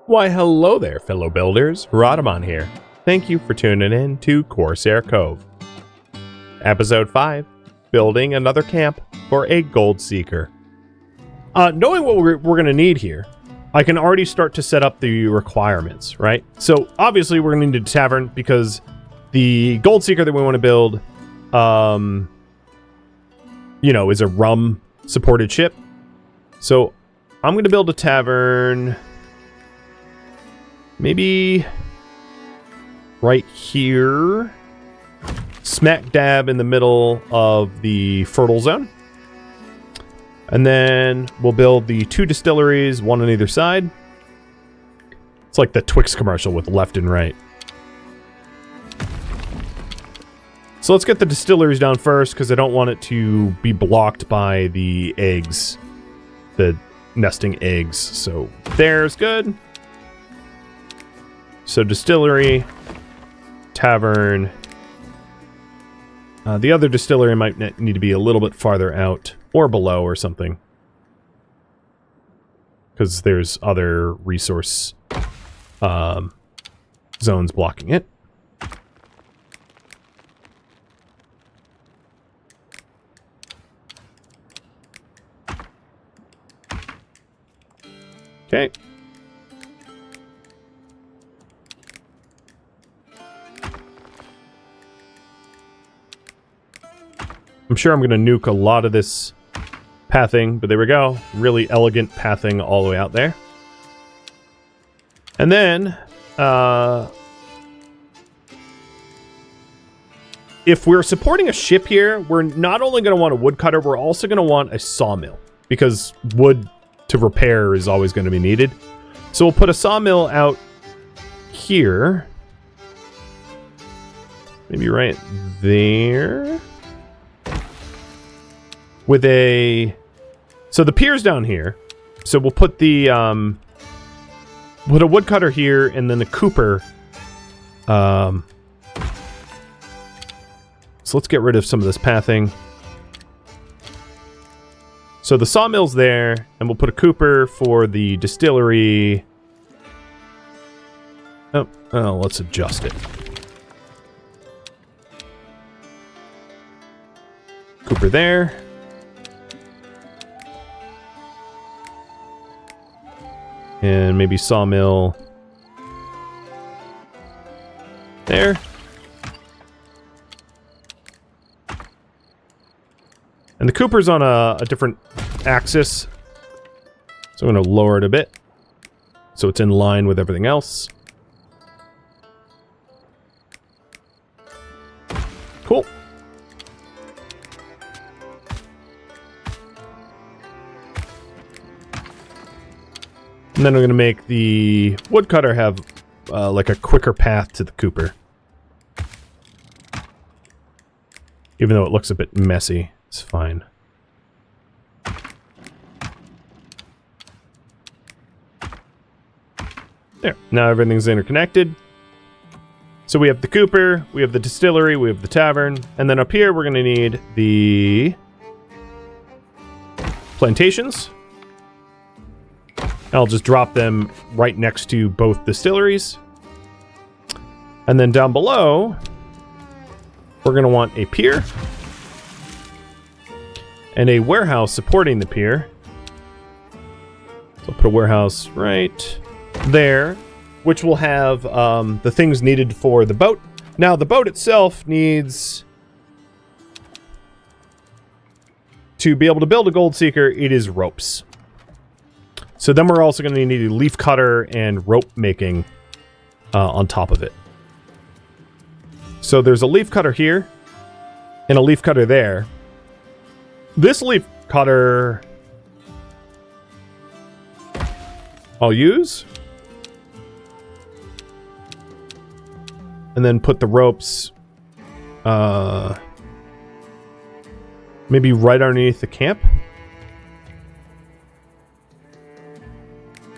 Why, hello there, fellow builders. Rhadamant here. Thank you for tuning in to Corsair Cove. Episode 5, Building Another Camp for a Goldseeker. Knowing what we're going to need here, I can already start to set up the requirements, right? So, obviously, we're going to need a tavern because the Goldseeker that we want to build, is a rum-supported ship. So, I'm going to build a tavern... maybe right here, smack dab in the middle of the fertile zone. And then we'll build the 2 distilleries, one on either side. It's like the Twix commercial with left and right. So let's get the distilleries down first, because I don't want it to be blocked by the eggs, the nesting eggs. So there's good. So distillery, tavern. The other distillery might need to be a little bit farther out or below or something, because there's other resource zones blocking it. Okay. I'm sure I'm going to nuke a lot of this pathing, but there we go. Really elegant pathing all the way out there. And then, if we're supporting a ship here, we're not only going to want a woodcutter, we're also going to want a sawmill, because wood to repair is always going to be needed. So we'll put a sawmill out here. Maybe right there. With a... so the pier's down here. So we'll put the... put a woodcutter here, and then the cooper. So let's get rid of some of this pathing. So the sawmill's there, and we'll put a cooper for the distillery. Oh, let's adjust it. Cooper there. And maybe sawmill there. And the cooper's on a different axis. So I'm going to lower it a bit, so it's in line with everything else. Cool. And then I'm going to make the woodcutter have like a quicker path to the cooper. Even though it looks a bit messy, it's fine. There. Now everything's interconnected. So we have the cooper, we have the distillery, we have the tavern, and then up here we're going to need the plantations. I'll just drop them right next to both distilleries. And then down below, we're going to want a pier and a warehouse supporting the pier. So I'll put a warehouse right there, which will have the things needed for the boat. Now, the boat itself needs... to be able to build a Goldseeker, it is ropes. So then we're also going to need a leaf cutter and rope making on top of it. So there's a leaf cutter here and a leaf cutter there. This leaf cutter I'll use. And then put the ropes maybe right underneath the camp.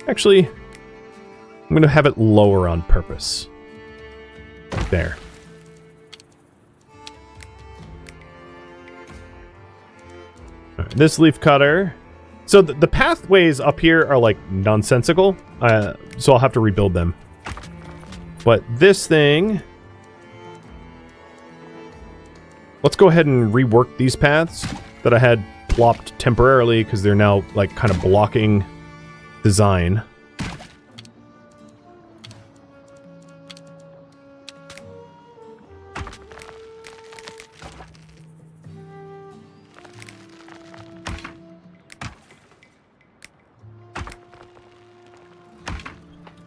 Actually, I'm going to have it lower on purpose. There. All right, this leaf cutter So the pathways up here are like nonsensical, so I'll have to rebuild them. But this thing, let's go ahead and rework these paths that I had plopped temporarily because they're now like kind of blocking design.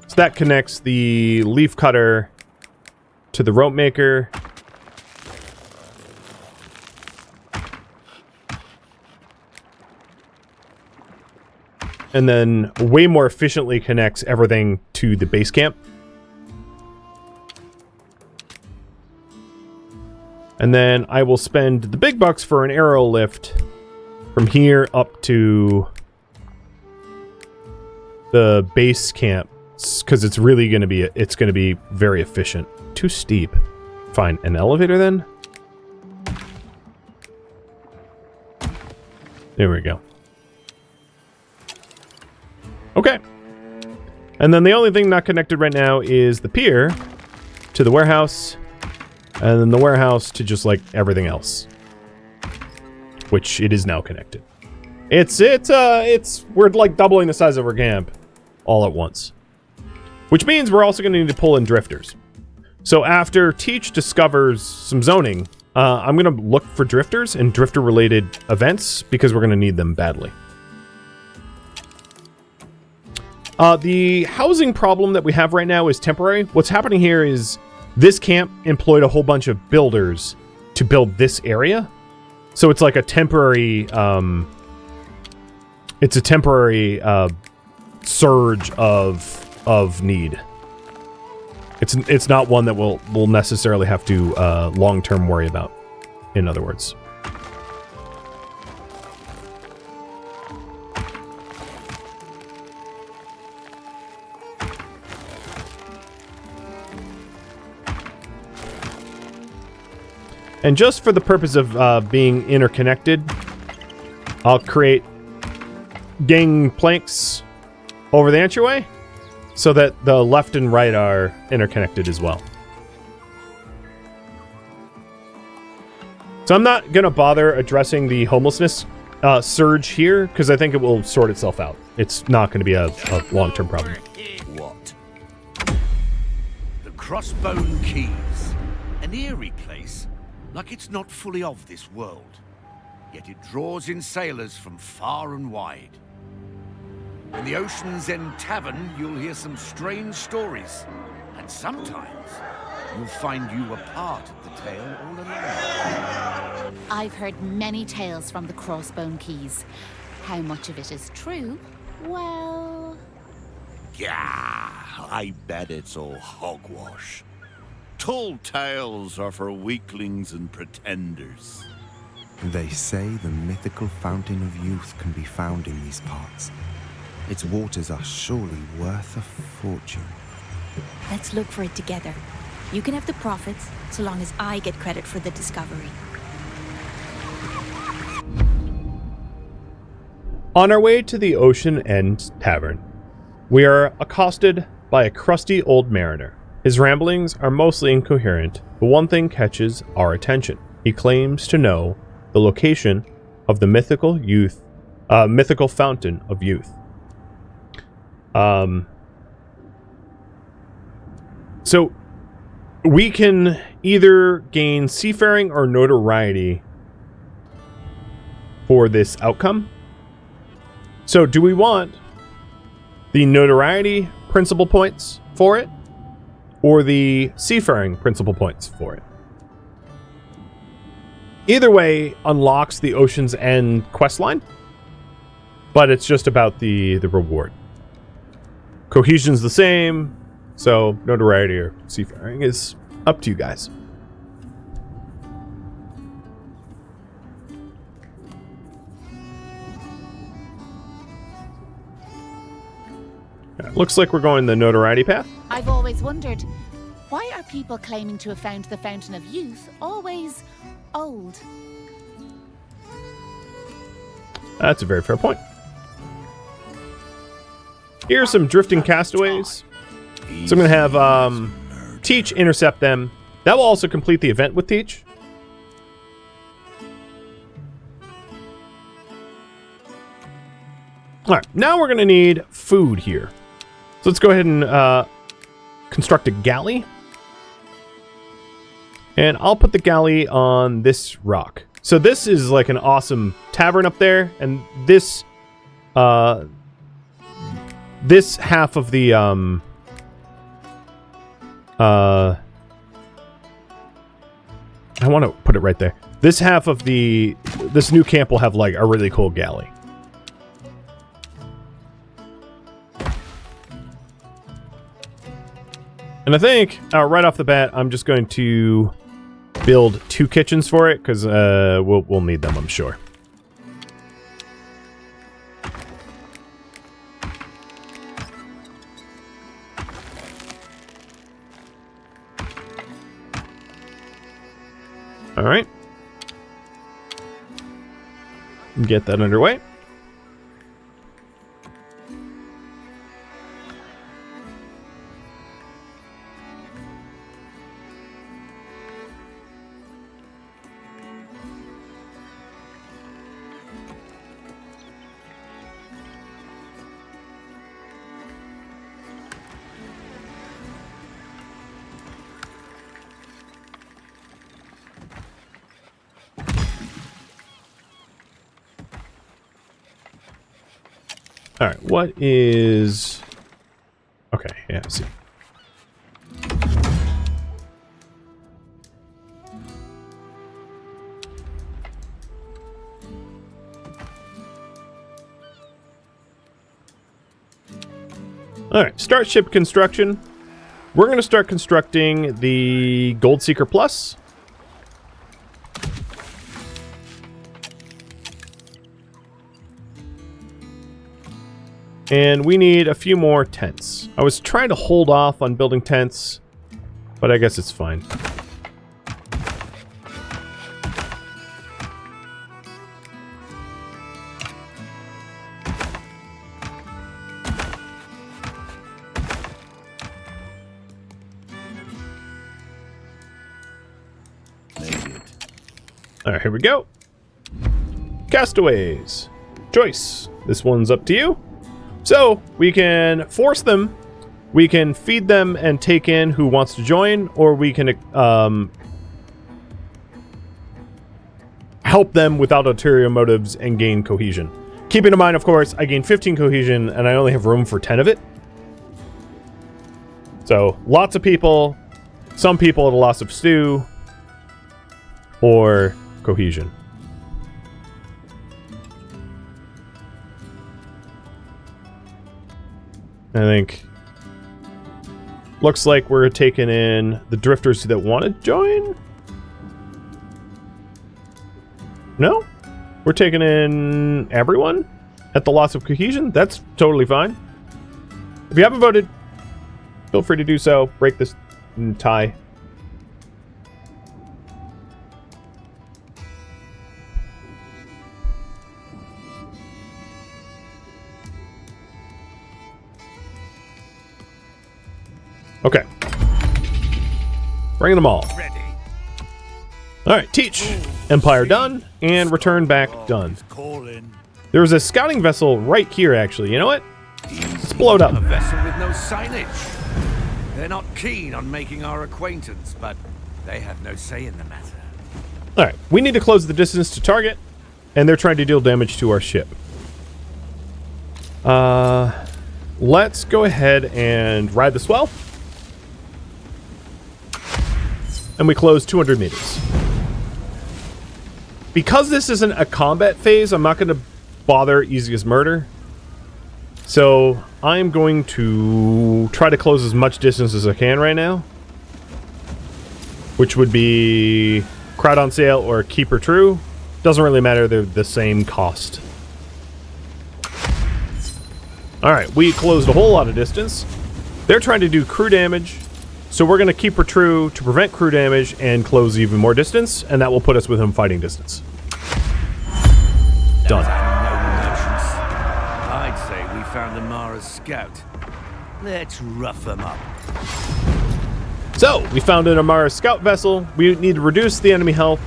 So that connects the leaf cutter to the rope maker. And then way more efficiently connects everything to the base camp. And then I will spend the big bucks for an aero lift from here up to the base camp, because it's really going to be very efficient. Too steep. Fine, an elevator then? There we go. Okay. And then the only thing not connected right now is the pier to the warehouse, and then the warehouse to just like everything else, which it is now connected. We're like doubling the size of our camp all at once, which means we're also going to need to pull in drifters. So after Teach discovers some zoning, I'm going to look for drifters and drifter related events because we're going to need them badly. The housing problem that we have right now is temporary. What's happening here is this camp employed a whole bunch of builders to build this area. So it's like a temporary, surge of need. It's not one that we'll necessarily have to long-term worry about, in other words. And just for the purpose of being interconnected, I'll create gang planks over the entryway so that the left and right are interconnected as well. So I'm not going to bother addressing the homelessness surge here because I think it will sort itself out. It's not going to be a long-term problem. What? The Crossbone Keys. An eerie place. Like it's not fully of this world, yet it draws in sailors from far and wide. In the Ocean's End Tavern, you'll hear some strange stories, and sometimes you'll find you were part of the tale all along. I've heard many tales from the Crossbone Keys. How much of it is true? Well... Yeah, I bet it's all hogwash. Tall tales are for weaklings and pretenders. They say the mythical fountain of youth can be found in these parts. Its waters are surely worth a fortune. Let's look for it together. You can have the profits, so long as I get credit for the discovery. On our way to the Ocean End Tavern, we are accosted by a crusty old mariner. His ramblings are mostly incoherent, but one thing catches our attention. He claims to know the location of the mythical fountain of youth. So we can either gain seafaring or notoriety for this outcome. So do we want the notoriety principal points for it, or the seafaring principal points for it? Either way unlocks the Ocean's End questline, but it's just about the reward. Cohesion's the same, so notoriety or seafaring is up to you guys. Looks like we're going the notoriety path. I've always wondered, why are people claiming to have found the Fountain of Youth always old? That's a very fair point. Here's some drifting castaways. So I'm going to have Teach intercept them. That will also complete the event with Teach. Alright, now we're going to need food here. So let's go ahead and construct a galley. And I'll put the galley on this rock. So this is like an awesome tavern up there, and this this half of the I want to put it right there. This half of this new camp will have like a really cool galley. And I think right off the bat, I'm just going to build 2 kitchens for it because we'll need them, I'm sure. All right. Get that underway. All right, what is... Okay, yeah, I see. All right, start ship construction. We're going to start constructing the Goldseeker Plus. And we need a few more tents. I was trying to hold off on building tents, but I guess it's fine. Alright, here we go. Castaways. Choice. This one's up to you. So, we can force them, we can feed them and take in who wants to join, or we can help them without ulterior motives and gain cohesion. Keeping in mind, of course, I gain 15 cohesion and I only have room for 10 of it. So, lots of people, some people at a loss of stew, or cohesion. I think looks like we're taking in the drifters that want to join. No? We're taking in everyone at the loss of cohesion? That's totally fine. If you haven't voted, feel free to do so. Break this tie. Okay. Bring them all. Ready. Alright, Teach. Empire done, and return back done. There's a scouting vessel right here, actually. You know what? Let's blow it up. A vessel with no signage. They're not keen on making our acquaintance, but they have no say in the matter. Alright, we need to close the distance to target, and they're trying to deal damage to our ship. Let's go ahead and ride the swell. And we close 200 meters. Because this isn't a combat phase, I'm not going to bother easy as murder. So I'm going to try to close as much distance as I can right now. Which would be crowd on sale or keeper true. Doesn't really matter, they're the same cost. Alright, we closed a whole lot of distance. They're trying to do crew damage. So we're going to keep her true to prevent crew damage and close even more distance, and that will put us within fighting distance. Done. I'd say we found Amara's scout. Let's rough them up. So, we found an Amara scout vessel. We need to reduce the enemy health,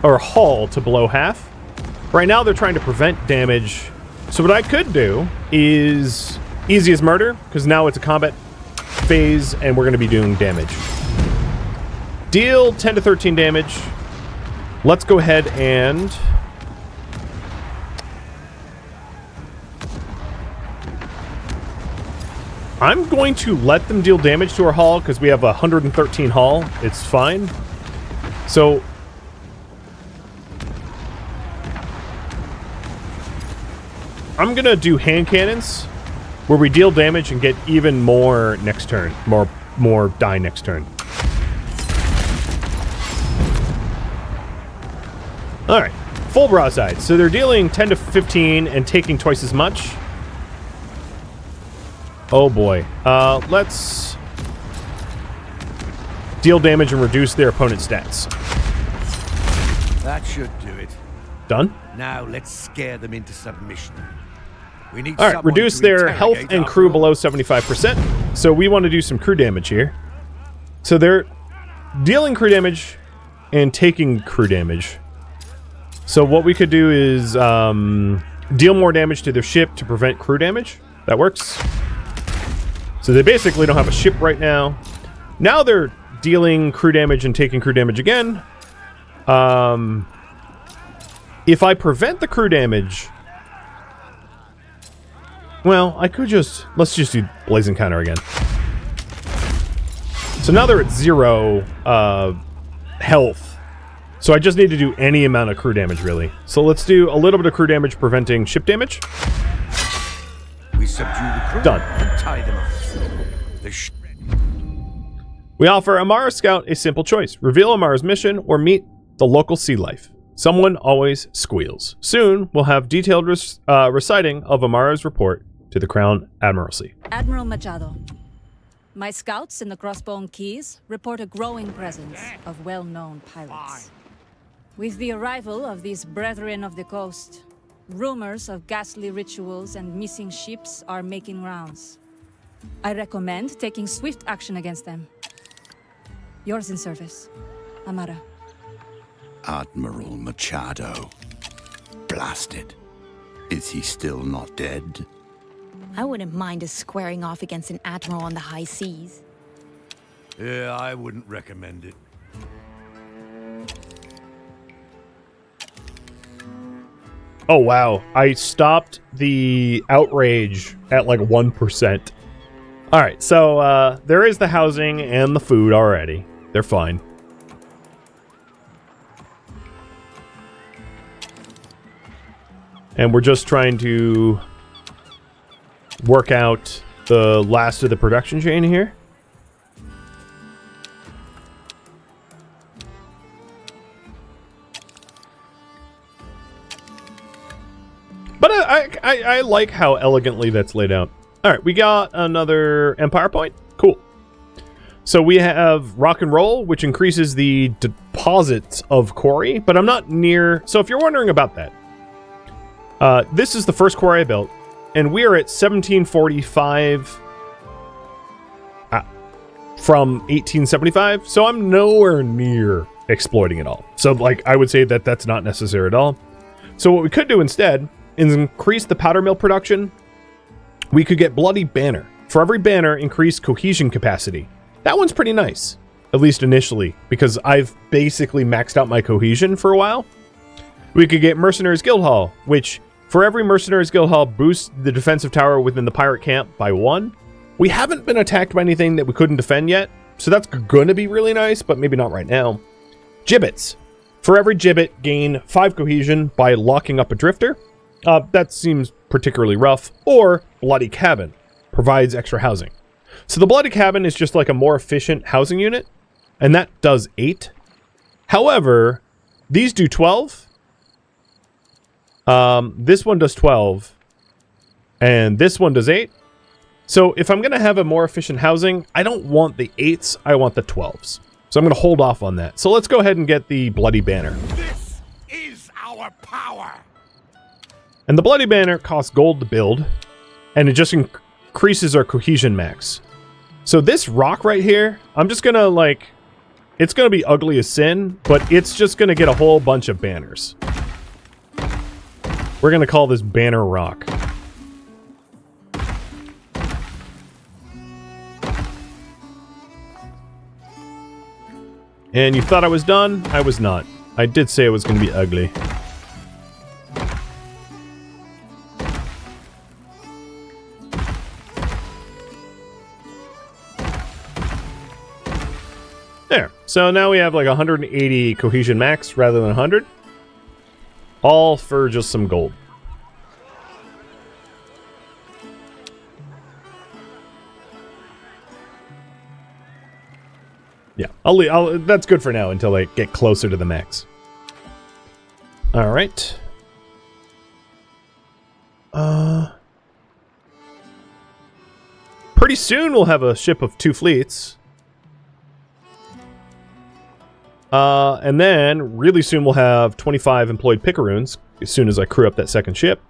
or hull, to below half. Right now, they're trying to prevent damage. So what I could do is easy as murder, because now it's a combat phase, and we're going to be doing damage. Deal 10 to 13 damage. Let's go ahead and... I'm going to let them deal damage to our hull because we have 113 hull. It's fine. So I'm gonna do hand cannons where we deal damage and get even more next turn. More die next turn. Alright. Full broadside. So they're dealing 10 to 15 and taking twice as much. Oh boy. Let's deal damage and reduce their opponent's stats. That should do it. Done. Now let's scare them into submission. We need All right, reduce their health and crew below 75%. So we want to do some crew damage here. So they're dealing crew damage and taking crew damage. So what we could do is deal more damage to their ship to prevent crew damage. That works. So they basically don't have a ship right now. Now they're dealing crew damage and taking crew damage again. If I prevent the crew damage... Well, I could just... Let's just do Blazing Counter again. So now they're at 0 health. So I just need to do any amount of crew damage, really. So let's do a little bit of crew damage preventing ship damage. We subdue the crew Done. and tie them up. We offer Amara Scout a simple choice. Reveal Amara's mission or meet the local sea life. Someone always squeals. Soon, we'll have detailed reciting of Amara's report to the Crown Admiralty. Admiral Machado, my scouts in the Crossbone Keys report a growing presence of well-known pirates. With the arrival of these brethren of the coast, rumors of ghastly rituals and missing ships are making rounds. I recommend taking swift action against them. Yours in service, Amara. Admiral Machado. Blasted. Is he still not dead? I wouldn't mind us squaring off against an admiral on the high seas. Yeah, I wouldn't recommend it. Oh, wow. I stopped the outrage at like 1%. All right, so there is the housing and the food already. They're fine. And we're just trying to work out the last of the production chain here. But I like how elegantly that's laid out. All right, we got another Empire point. Cool. So we have Rock and Roll, which increases the deposits of quarry, but I'm not near... So if you're wondering about that, this is the first quarry I built, and we are at 1745 from 1875, so I'm nowhere near exploiting it all. So, like, I would say that that's not necessary at all. So what we could do instead is increase the powder mill production. We could get Bloody Banner. For every banner, increase cohesion capacity. That one's pretty nice, at least initially, because I've basically maxed out my cohesion for a while. We could get Mercenaries Guild Hall, which for every Mercenaries Guild Hall boosts the defensive tower within the pirate camp by 1. We haven't been attacked by anything that we couldn't defend yet, so that's going to be really nice, but maybe not right now. Gibbets. For every gibbet, gain 5 cohesion by locking up a drifter. That seems particularly rough. Or Bloody Cabin. Provides extra housing. So the Bloody Cabin is just like a more efficient housing unit, and that does 8. However, these do 12. This one does 12. And this one does 8. So if I'm going to have a more efficient housing, I don't want the 8s, I want the 12s. So I'm going to hold off on that. So let's go ahead and get the Bloody Banner. This is our power. And the Bloody Banner costs gold to build, and it just increases our cohesion max. So this rock right here, I'm just gonna like, it's gonna be ugly as sin, but it's just gonna get a whole bunch of banners. We're gonna call this Banner Rock. And you thought I was done? I was not. I did say it was gonna be ugly. There. So now we have like 180 cohesion max rather than 100. All for just some gold. Yeah, that's good for now until I get closer to the max. All right. Pretty soon we'll have a ship of 2 fleets. And then really soon we'll have 25 employed picaroons as soon as I crew up that second ship.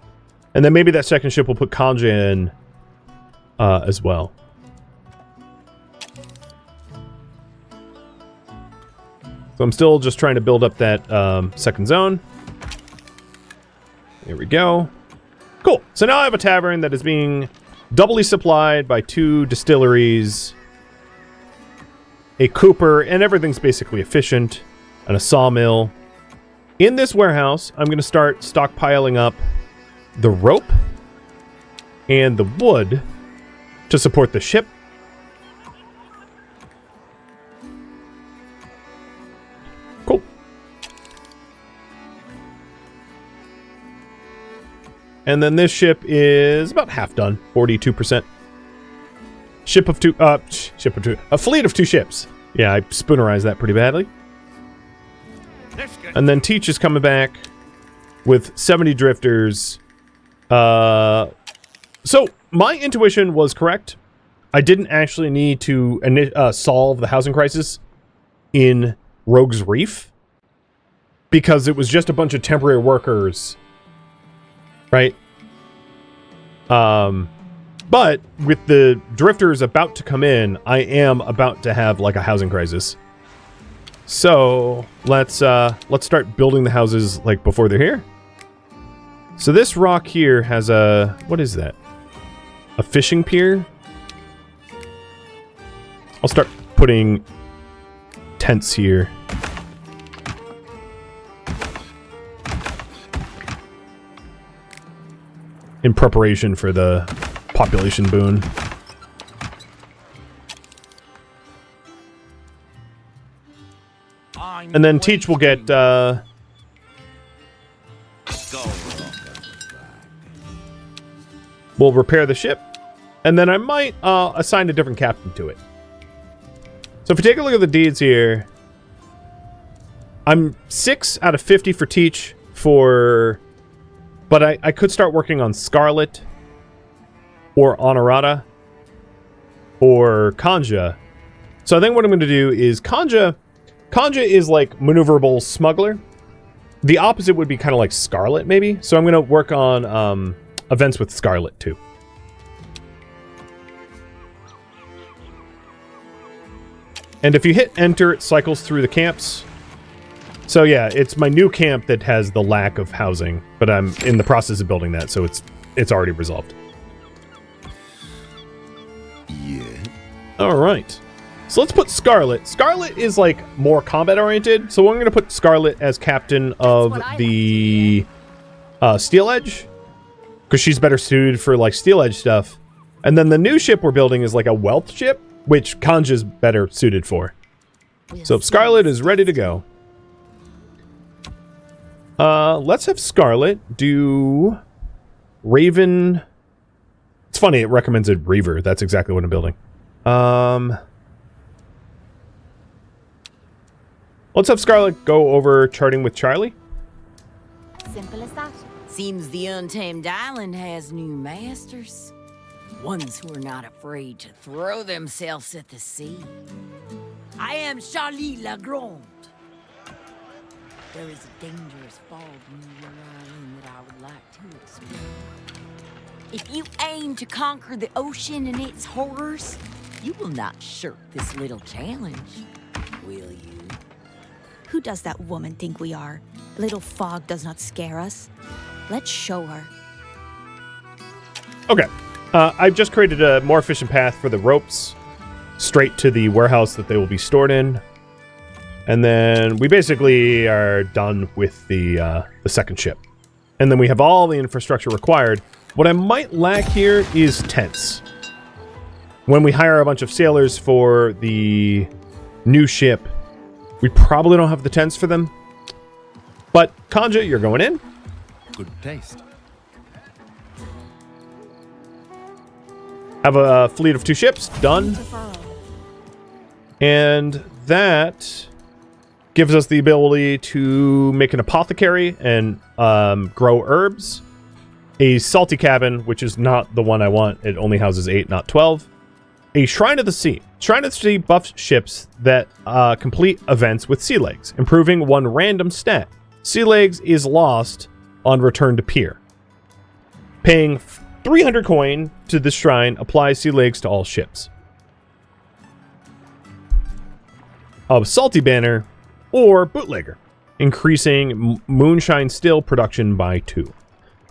And then maybe that second ship will put Kanja in as well. So I'm still just trying to build up that second zone. Here we go. Cool. So now I have a tavern that is being doubly supplied by 2 distilleries, a cooper, and everything's basically efficient, and a sawmill. In this warehouse, I'm going to start stockpiling up the rope and the wood to support the ship. Cool. And then this ship is about half done, 42%. Ship of 2, a fleet of 2 ships. Yeah, I spoonerized that pretty badly. And then Teach is coming back with 70 drifters. So my intuition was correct. I didn't actually need to solve the housing crisis in Rogue's Reef because it was just a bunch of temporary workers, right? But with the drifters about to come in, I am about to have like a housing crisis. So let's start building the houses like before they're here. So this rock here has a, what is that? A fishing pier? I'll start putting tents here. In preparation for the population boon. And then Teach will get we'll repair the ship, and then I might assign a different captain to it. So if you take a look at the deeds here, I'm 6 out of 50 for Teach but I could start working on Scarlet or Honorata or Kanja. So I think what I'm going to do is Kanja is like maneuverable smuggler. The opposite would be kind of like Scarlet, maybe. So I'm going to work on events with Scarlet, too. And if you hit enter, it cycles through the camps. So yeah, it's my new camp that has the lack of housing, but I'm in the process of building that, so it's already resolved. Yeah. All right. So let's put Scarlet. Scarlet is like more combat oriented, so I'm going to put Scarlet as captain of the Steel Edge, because she's better suited for like Steel Edge stuff. And then the new ship we're building is like a wealth ship, which Kanja's better suited for. So Scarlet is ready to go. Let's have Scarlet do Raven. It's funny, it recommends a Reaver. That's exactly what I'm building. Let's have Scarlet go over charting with Charlie. Simple as that. Seems the Untamed Island has new masters. Ones who are not afraid to throw themselves at the sea. I am Charlie Lagrande. There is a dangerous fog near your island that I would like to explore. If you aim to conquer the ocean and its horrors, you will not shirk this little challenge, will you? Who does that woman think we are? Little fog does not scare us. Let's show her. Okay. I've just created a more efficient path for the ropes straight to the warehouse that they will be stored in. And then we basically are done with the second ship. And then we have all the infrastructure required. What I might lack here is tents. When we hire a bunch of sailors for the new ship, we probably don't have the tents for them. But Kanja, you're going in. Good taste. Have a fleet of 2 ships. Done. And that gives us the ability to make an apothecary and grow herbs. A salty cabin, which is not the one I want. It only houses 8, not 12. A Shrine of the Sea. Shrine of the Sea buffs ships that complete events with sea legs, improving 1 random stat. Sea legs is lost on return to pier. Paying 300 coin to this shrine applies sea legs to all ships. A Salty Banner or Bootlegger, increasing Moonshine Still production by 2.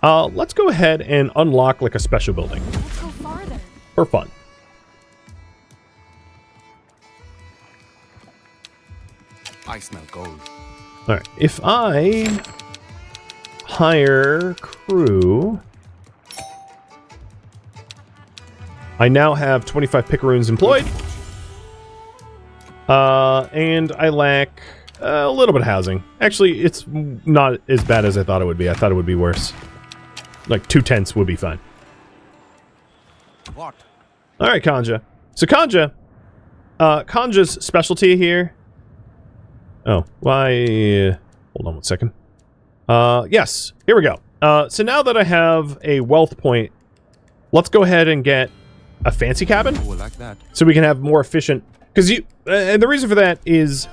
Let's go ahead and unlock like a special building. Let's go farther. For fun. I smell gold. Alright, if I hire crew, I now have 25 picaroons employed. And I lack a little bit of housing. Actually, it's not as bad as I thought it would be. I thought it would be worse. Like 2 tents would be fine. What? Alright, Kanja. So Kanja, Kanja's specialty here. Oh, why? Hold on 1 second. Yes, here we go. So now that I have a wealth point, let's go ahead and get a fancy cabin. Oh, like that. So we can have more efficient, because you, and the reason for that is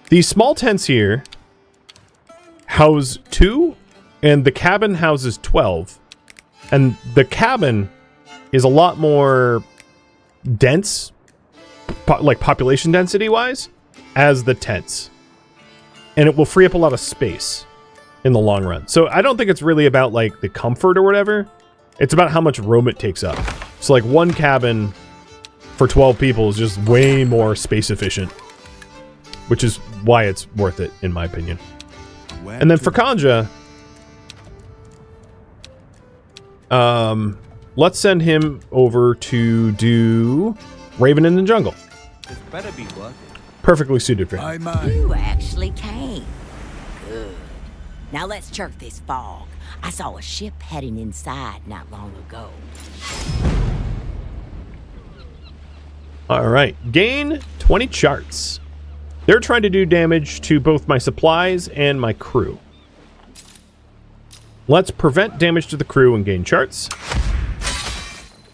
these small tents here house 2, and the cabin houses 12, and the cabin is a lot more dense, like population density wise, as the tents, and it will free up a lot of space in the long run. So I don't think it's really about like the comfort or whatever. It's about how much room it takes up. So like 1 cabin for 12 people is just way more space efficient, which is why it's worth it in my opinion. And then for Kanja, let's send him over to do Raven in the Jungle. This better be worth it. Perfectly suited for him. You actually came. Good. Now let's chirk this fog. I saw a ship heading inside not long ago. Alright, gain 20 charts. They're trying to do damage to both my supplies and my crew. Let's prevent damage to the crew and gain charts.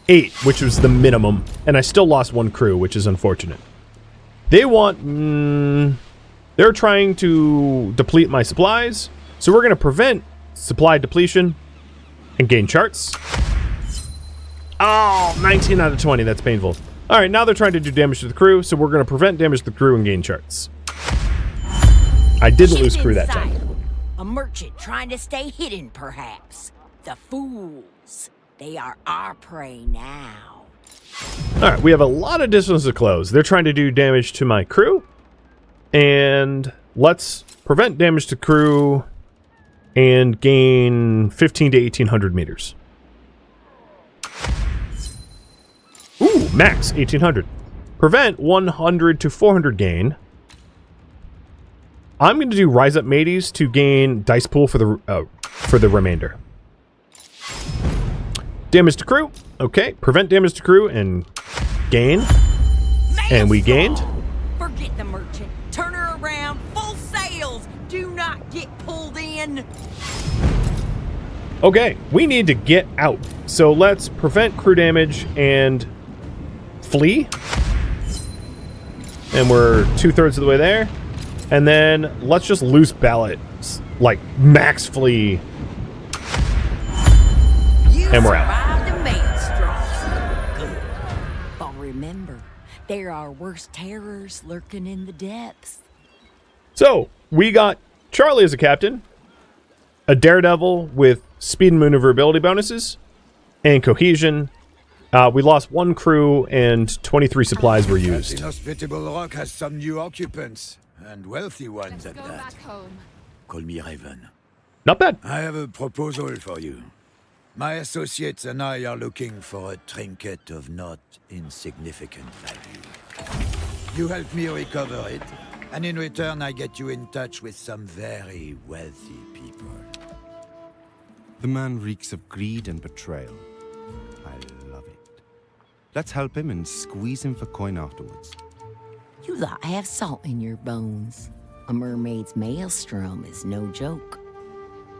8, which was the minimum, and I still lost 1 crew, which is unfortunate. They want... they're trying to deplete my supplies, so we're going to prevent supply depletion and gain charts. Oh, 19 out of 20, that's painful. Alright, now they're trying to do damage to the crew, so we're going to prevent damage to the crew and gain charts. I didn't lose crew that time. A merchant trying to stay hidden, perhaps. The fools. They are our prey now. Alright, we have a lot of distance to close. They're trying to do damage to my crew. And let's prevent damage to crew and gain 15 to 1800 meters. Ooh, max 1800. Prevent 100 to 400 gain. I'm going to do Rise Up Mateys to gain dice pool for the remainder. Damage to crew. Okay, prevent damage to crew and gain. And we gained. Forget the merchant. Turn her around. Full sails. Do not get pulled in. Okay, we need to get out. So let's prevent crew damage and flee. And we're 2/3 of the way there. And then let's just loose ballot, like max flee. You And we're out. Survived the maelstrom. Good. But remember, there are worse terrors lurking in the depths. So, we got Charlie as a captain, a daredevil with speed and maneuverability bonuses, and cohesion. We lost 1 crew and 23 supplies were That used. inhospitable rock has some new occupants, and wealthy ones Let's at go that. back home. Call me Raven. Not bad. I have a proposal for you. My associates and I are looking for a trinket of not insignificant value. You help me recover it, and in return I get you in touch with some very wealthy people. The man reeks of greed and betrayal. I love it. Let's help him and squeeze him for coin afterwards. You lot have salt in your bones. A mermaid's maelstrom is no joke.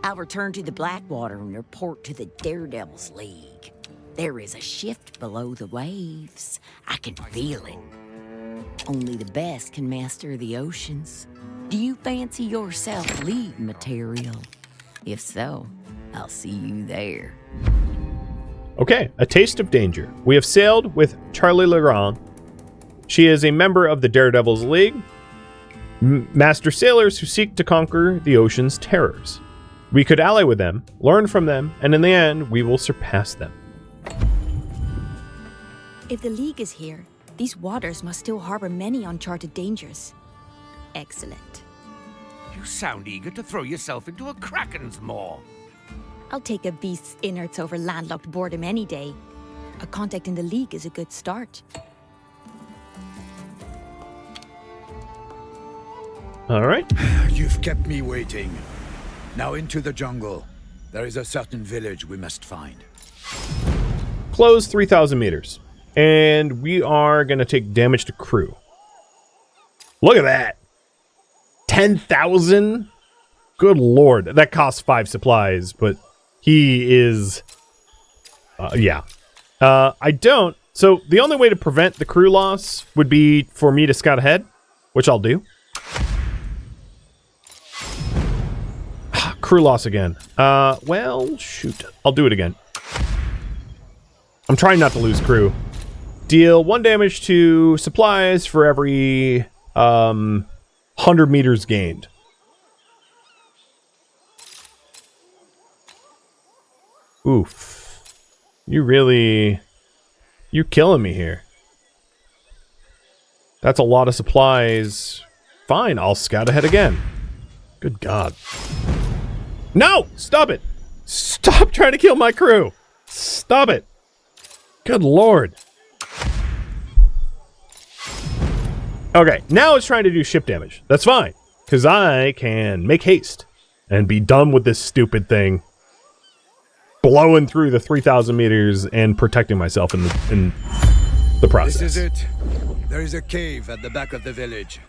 I'll return to the Blackwater and report to the Daredevil's League. There is a shift below the waves. I can feel it. Only the best can master the oceans. Do you fancy yourself lead material? If so, I'll see you there. Okay, a taste of danger. We have sailed with Charlie Legrand. She is a member of the Daredevil's League, master sailors who seek to conquer the ocean's terrors. We could ally with them, learn from them, and in the end, we will surpass them. If the League is here, these waters must still harbor many uncharted dangers. Excellent. You sound eager to throw yourself into a kraken's maw. I'll take a beast's innards over landlocked boredom any day. A contact in the League is a good start. All right. You've kept me waiting. Now into the jungle. There is a certain village we must find. Close 3,000 meters. And we are going to take damage to crew. Look at that. 10,000? Good lord. That costs 5 supplies, but he is... yeah. I don't... So the only way to prevent the crew loss would be for me to scout ahead, which I'll do. Crew loss again. Well, shoot. I'll do it again. I'm trying not to lose crew. Deal 1 damage to supplies for every 100 meters gained. Oof. You're killing me here. That's a lot of supplies. Fine, I'll scout ahead again. Good God. No! Stop it! Stop trying to kill my crew! Stop it! Good lord. Okay, now it's trying to do ship damage. That's fine, because I can make haste and be done with this stupid thing. Blowing through the 3,000 meters and protecting myself in the process. This is it. There is a cave at the back of the village.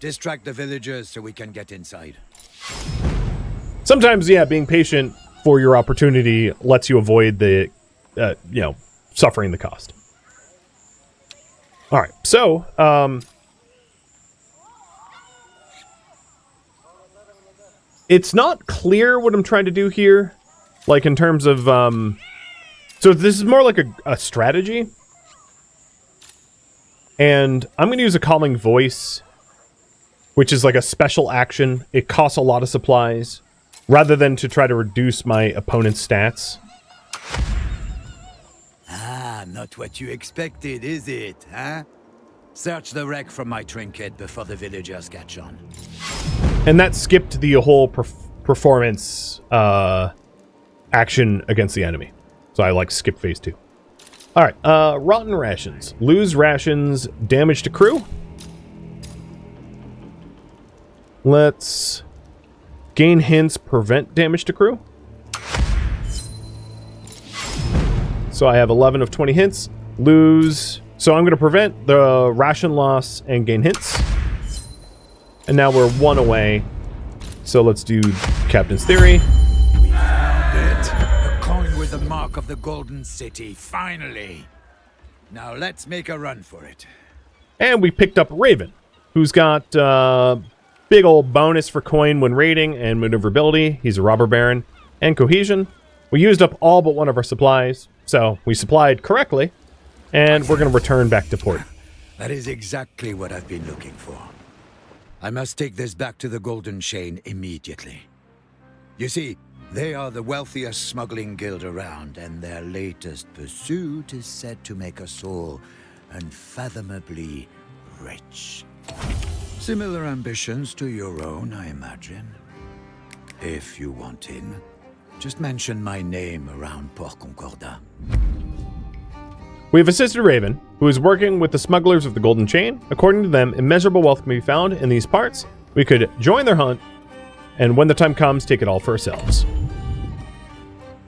Distract the villagers so we can get inside. Sometimes, yeah, being patient for your opportunity lets you avoid the, suffering the cost. All right, so, it's not clear what I'm trying to do here, like in terms of, so this is more like a strategy, and I'm going to use a calming voice, which is like a special action. It costs a lot of supplies. Rather than to try to reduce my opponent's stats. Ah, not what you expected, is it, huh? Search the wreck from my trinket before the villagers catch on. And that skipped the whole performance action against the enemy. So I skip phase 2. Alright, rotten rations. Lose rations, damage to crew. Let's... Gain hints, prevent damage to crew. So I have 11 of 20 hints. Lose. So I'm going to prevent the ration loss and gain hints. And now we're 1 away. So let's do Captain's Theory. We found it. A coin with the mark of the Golden City, finally. Now let's make a run for it. And we picked up Raven, who's got big old bonus for coin when raiding and maneuverability. He's a robber baron. And cohesion. We used up all but one of our supplies, so we supplied correctly, and we're going to return back to port. That is exactly what I've been looking for. I must take this back to the Golden Chain immediately. You see, they are the wealthiest smuggling guild around, and their latest pursuit is said to make us all unfathomably rich. Similar ambitions to your own, I imagine. If you want in, just mention my name around Port Concordat. We have assisted Raven, who is working with the smugglers of the Golden Chain. According to them, immeasurable wealth can be found in these parts. We could join their hunt, and when the time comes, take it all for ourselves.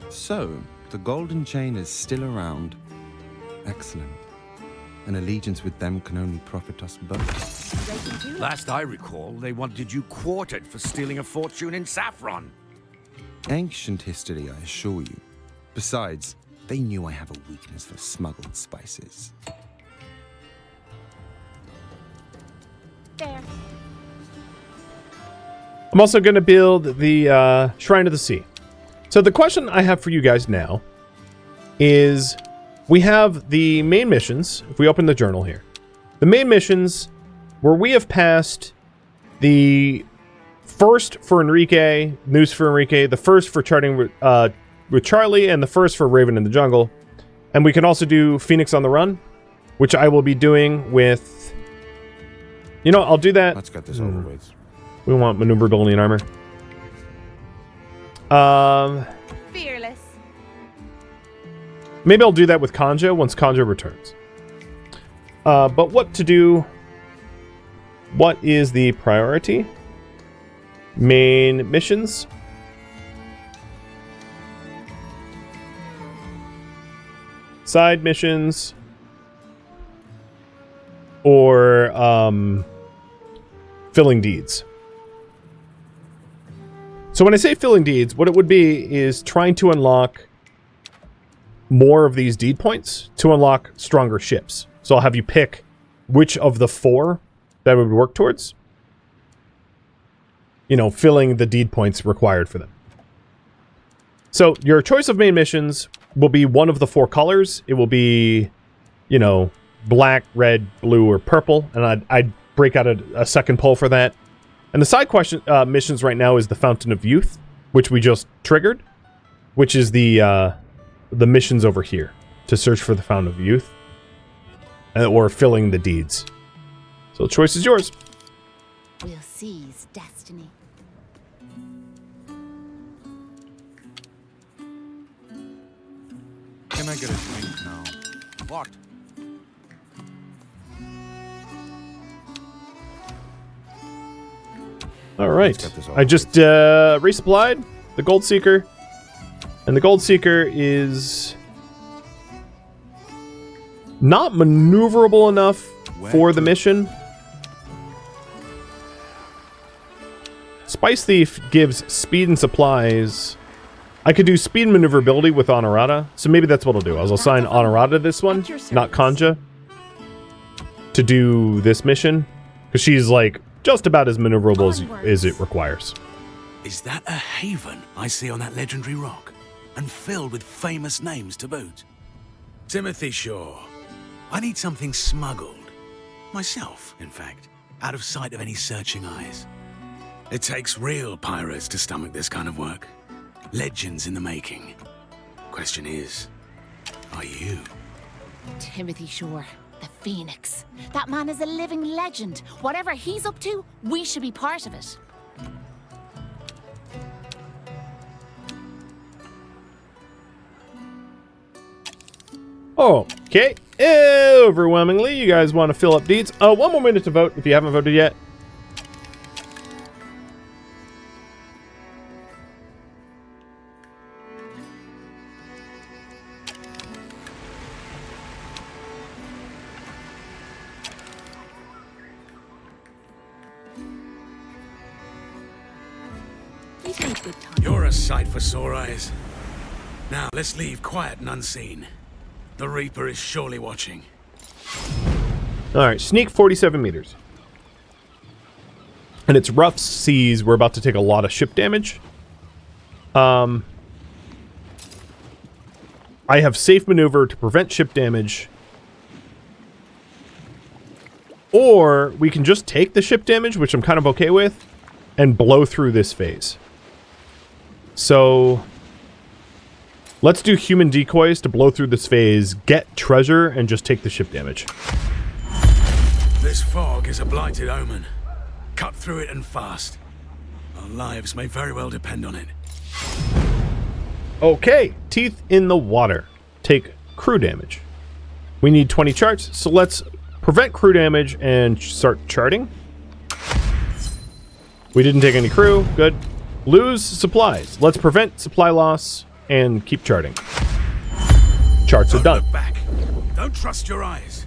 So, the Golden Chain is still around. Excellent. An allegiance with them can only profit us both. Last I recall, they wanted you quartered for stealing a fortune in saffron. Ancient history, I assure you. Besides, they knew I have a weakness for smuggled spices. There. I'm also going to build the Shrine of the Sea. So the question I have for you guys now is, we have the main missions. If we open the journal here, the main missions where we have passed the first for Enrique, news for Enrique, the first for charting with Charlie, and the first for Raven in the Jungle. And we can also do Phoenix on the Run, which I will be doing with... You know, I'll do that. Let's get this over with. We want maneuverability and armor. Fearless. Maybe I'll do that with Kanja once Kanja returns. But what to do? What is the priority? Main missions. Side missions. Or filling deeds. So when I say filling deeds, what it would be is trying to unlock more of these deed points to unlock stronger ships. So I'll have you pick which of the 4 that would work towards, you know, filling the deed points required for them. So your choice of main missions will be one of the 4 colors. It will be, you know, black, red, blue, or purple. And I'd break out a second poll for that. And the side question missions right now is the Fountain of Youth, which we just triggered, which is the missions over here to search for the Fountain of Youth, or filling the deeds. So the choice is yours. We'll seize destiny. Can I get a drink now? What? All right. I just resupplied the Goldseeker. And the Goldseeker is not maneuverable enough for the mission. Spice Thief gives speed and supplies. I could do speed and maneuverability with Honorata, so maybe that's what I'll do. I'll assign Honorata to this one, not Kanja, to do this mission, because she's like just about as maneuverable as it requires. Is that a haven I see on that legendary rock? And filled with famous names to boot? Timothy Shaw. I need something smuggled. Myself, in fact, out of sight of any searching eyes. It takes real pirates to stomach this kind of work. Legends in the making. Question is, are you? Timothy Shore, the Phoenix. That man is a living legend. Whatever he's up to, we should be part of it. Okay. Overwhelmingly, you guys want to fill up deeds. Oh, 1 more minute to vote if you haven't voted yet. We take good time. You're a sight for sore eyes. Now, let's leave quiet and unseen. The Reaper is surely watching. Alright, sneak 47 meters. And it's rough seas. We're about to take a lot of ship damage. I have safe maneuver to prevent ship damage. Or we can just take the ship damage, which I'm kind of okay with, and blow through this phase. So let's do human decoys to blow through this phase, get treasure, and just take the ship damage. This fog is a blighted omen. Cut through it and fast. Our lives may very well depend on it. Okay, teeth in the water. Take crew damage. We need 20 charts, so let's prevent crew damage and start charting. We didn't take any crew. Good. Lose supplies. Let's prevent supply loss and keep charting. Charts are done. Look back. Don't trust your eyes.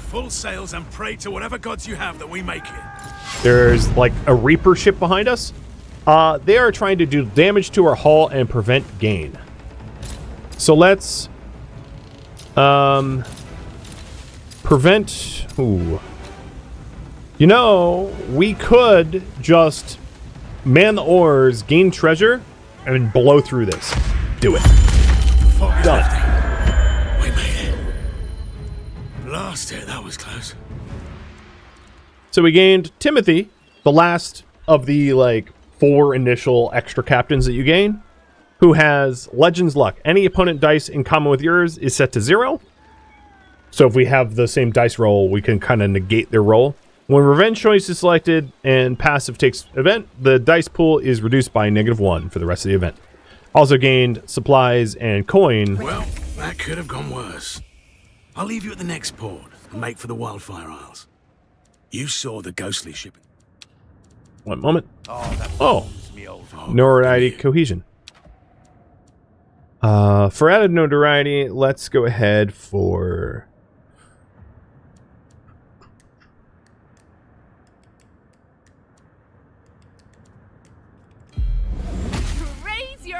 Full sails and pray to whatever gods you have that we make it. There's like a Reaper ship behind us. They are trying to do damage to our hull and prevent gain. So let's prevent. Ooh. You know, we could just man the oars, gain treasure, and blow through this. Do it. Done. We made it. Blast it, that was close. So we gained Timothy, the last of the like 4 initial extra captains that you gain, who has Legends Luck. Any opponent dice in common with yours is set to 0. So if we have the same dice roll, we can kind of negate their roll. When Revenge Choice is selected and passive takes event, the dice pool is reduced by -1 for the rest of the event. Also gained supplies and coin. Well, that could have gone worse. I'll leave you at the next port and make for the Wildfire Isles. You saw the ghostly ship. One moment. Oh, Notoriety cohesion. For added notoriety, let's go ahead for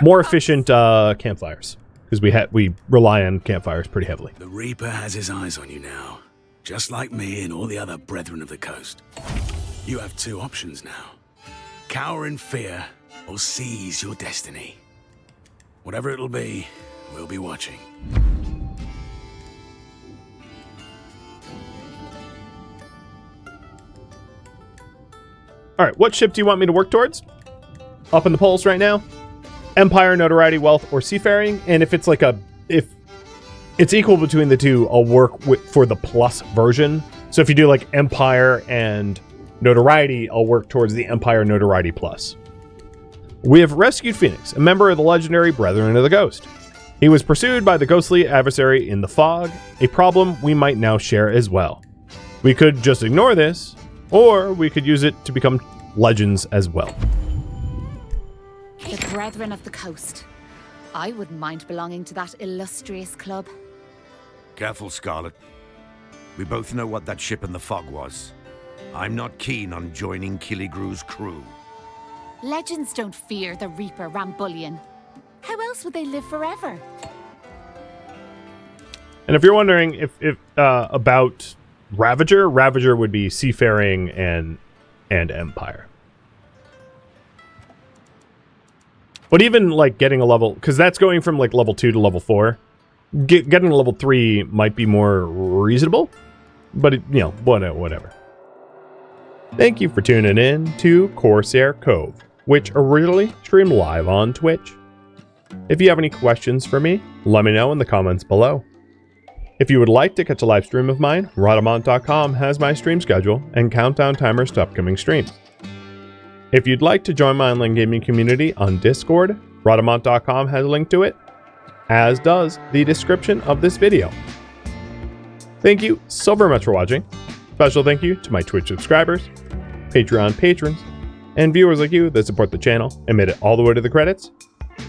more efficient campfires, because we rely on campfires pretty heavily. The Reaper has his eyes on you now, just like me and all the other brethren of the coast. You have 2 options now. Cower in fear or seize your destiny. Whatever it'll be, we'll be watching. All right, what ship do you want me to work towards? Up in the polls right now? Empire, notoriety, wealth, or seafaring. And if it's like if it's equal between the two, I'll work for the plus version. So if you do like Empire and notoriety, I'll work towards the Empire notoriety plus. We have rescued Phoenix, a member of the legendary Brethren of the Ghost. He was pursued by the ghostly adversary in the fog, a problem we might now share as well. We could just ignore this, or we could use it to become legends as well. The Brethren of the Coast. I wouldn't mind belonging to that illustrious club. Careful, Scarlet. We both know what that ship in the fog was. I'm not keen on joining Killigrew's crew. Legends don't fear the Reaper Rambullion. How else would they live forever? And if you're wondering if about Ravager would be seafaring and Empire. But even like getting a level, because that's going from like level 2 to level 4. Getting a level 3 might be more reasonable, but whatever. Thank you for tuning in to Corsair Cove, which originally streamed live on Twitch. If you have any questions for me, let me know in the comments below. If you would like to catch a live stream of mine, Rhadamant.com has my stream schedule and countdown timers to upcoming streams. If you'd like to join my online gaming community on Discord, Rhadamant.com has a link to it, as does the description of this video. Thank you so very much for watching. Special thank you to my Twitch subscribers, Patreon patrons, and viewers like you that support the channel and made it all the way to the credits.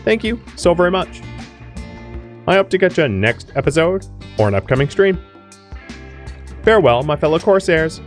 Thank you so very much. I hope to catch you next episode or an upcoming stream. Farewell, my fellow Corsairs.